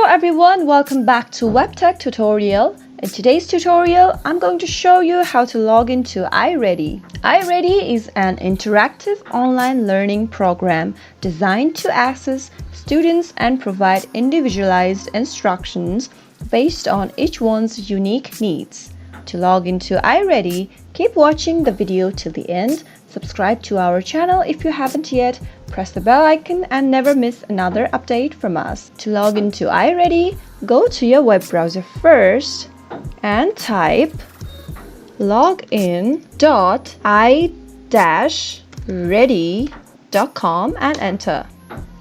Hello everyone, welcome back to Webtech Tutorial. In today's tutorial, I'm going to show you how to log into iReady. iReady is an interactive online learning program designed to access students and provide individualized instructions based on each one's unique needs. To log into iReady, keep watching the video till the end, subscribe to our channel if you haven't yet, press the bell icon and never miss another update from us. To log into iReady, go to your web browser first and type login.i-ready.com and enter.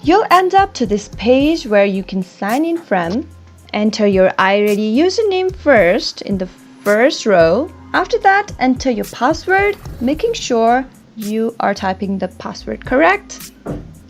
You'll end up to this page where you can sign in from. Enter your iReady username first in the first row. After that, enter your password, making sure you are typing the password correct.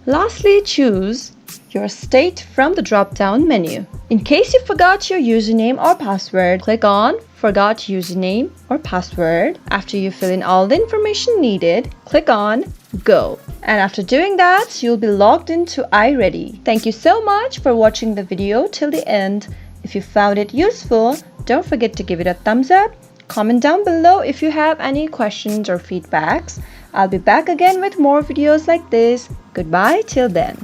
Lastly, choose your state from the drop-down menu. In case you forgot your username or password, click on Forgot Username or Password. After you fill in all the information needed, click on Go. And after doing that, you'll be logged into iReady. Thank you so much for watching the video till the end. If you found it useful, don't forget to give it a thumbs up. Comment down below if you have any questions or feedbacks. I'll be back again with more videos like this. Goodbye till then.